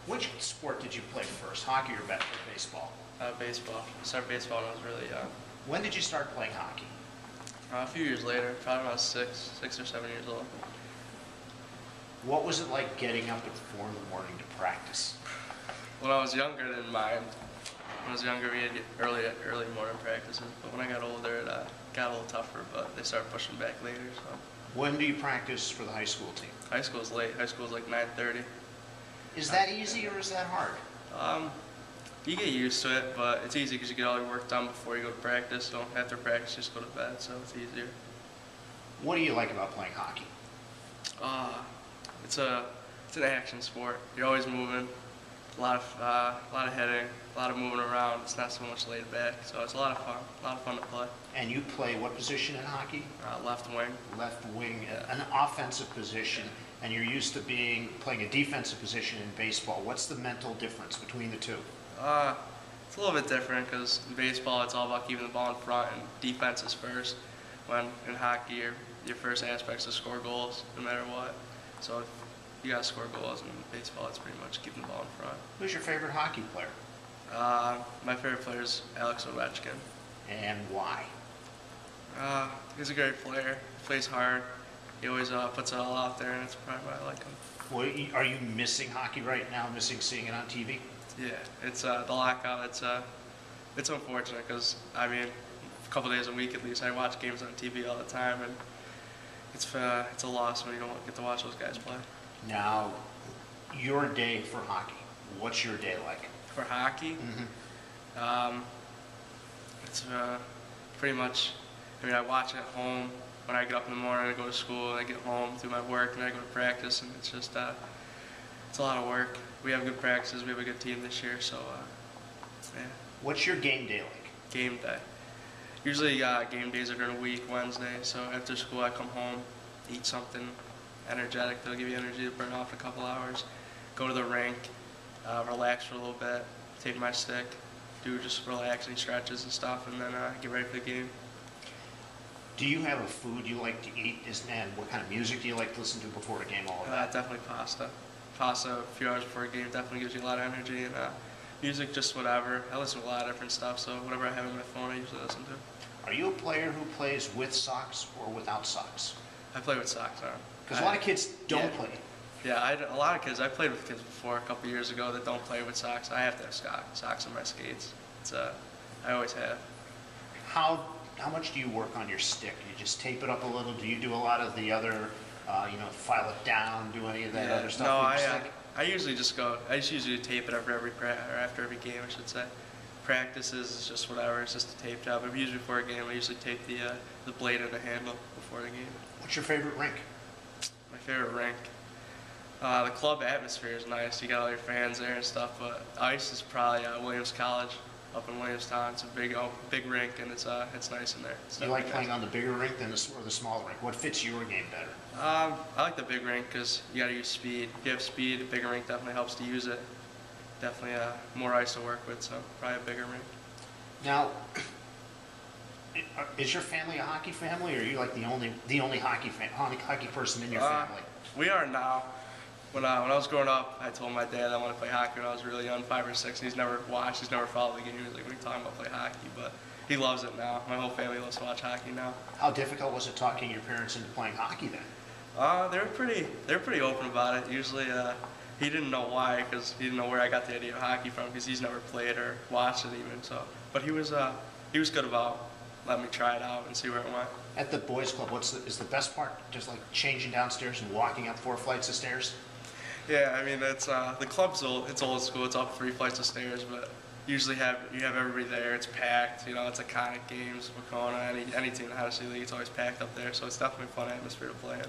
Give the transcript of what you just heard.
Which sport did you play first, hockey or baseball? Baseball. I started baseball when I was really young. When did you start playing hockey? A few years later, probably when I was 6 or 7 years old. What was it like getting up at 4 in the morning to practice? When I was younger, I didn't mind. When I was younger, we had early morning practices. But when I got older, it got a little tougher. But they started pushing back later. So When do you practice for the high school team? high school is late. High school is like 9:30. Is that easy or is that hard? You get used to it, but it's easy because you get all your work done before you go to practice. So after practice, just go to bed. So it's easier. What do you like about playing hockey? It's an action sport. You're always moving. A lot of hitting, a lot of moving around. It's not so much laid back, so it's a lot of fun. A lot of fun to play. And you play what position in hockey? Left wing. Left wing, an offensive position, and you're used to playing a defensive position in baseball. What's the mental difference between the two? It's a little bit different because in baseball it's all about keeping the ball in front and defense is first. When in hockey your first aspect is to score goals no matter what. So if you gotta score goals, and in baseball it's pretty much keeping the ball in front. Who's your favorite hockey player? My favorite player is Alex Ovechkin. And why? He's a great player. He plays hard. He always puts it all out there, and that's probably why I like him. Well, are you missing hockey right now? Missing seeing it on TV? Yeah, it's the lockout. It's unfortunate because I mean, a couple days a week at least, I watch games on TV all the time, and it's a loss when you don't get to watch those guys play. Now, your day for hockey. What's your day like? For hockey, it's pretty much. I mean, I watch at home when I get up in the morning. I go to school, and I get home, do my work, and I go to practice, and it's just it's a lot of work. We have good practices. We have a good team this year, so yeah. What's your game day like? Game day. Usually game days are during the week, Wednesday, so after school I come home, eat something energetic that'll give you energy to burn off in a couple hours, go to the rink, relax for a little bit, take my stick, do just relaxing stretches and stuff, and then get ready for the game. Do you have a food you like to eat? And what kind of music do you like to listen to before a game? All of that? Definitely pasta. Pasta a few hours before a game definitely gives you a lot of energy, and music just whatever. I listen to a lot of different stuff, so whatever I have on my phone I usually listen to. Are you a player who plays with socks or without socks? I play with socks on. Because a lot of kids don't play. Yeah, a lot of kids. I played with kids before a couple years ago that don't play with socks. I have to have socks on my skates. I always have. How much do you work on your stick? Do you just tape it up a little? Do you do a lot of the other, file it down, do any of that other stuff? No, I usually just go. I just usually tape it after every game, I should say. Practices is just whatever. It's just a tape job. But usually before a game, I usually tape the blade and the handle before the game. What's your favorite rink? My favorite rink. The club atmosphere is nice. You got all your fans there and stuff. But ice is probably Williams College up in Williamstown. It's a big rink, and it's nice in there. You like playing on the bigger rink than the smaller rink? What fits your game better? I like the big rink because you got to use speed. If you have speed, a bigger rink definitely helps to use it. Definitely more ice to work with, so probably a bigger rink. Now, is your family a hockey family, or are you like the only hockey person in your family? We are now. When I was growing up, I told my dad I wanted to play hockey when I was really young, 5 or 6. He's never watched, he's never followed the game. He was like, "What are you talking about, play hockey?" But he loves it now. My whole family loves to watch hockey now. How difficult was it talking your parents into playing hockey then? They were pretty open about it. Usually, he didn't know why, because he didn't know where I got the idea of hockey from, because he's never played or watched it even. So, but he was good about letting me try it out and see where it went. At the boys' club, is the best part just like changing downstairs and walking up 4 flights of stairs? Yeah, I mean it's the club's old. It's old school. It's up 3 flights of stairs, but usually you have everybody there. It's packed. You know, it's iconic games. Wacona, any team in the House League, it's always packed up there. So it's definitely a fun atmosphere to play in.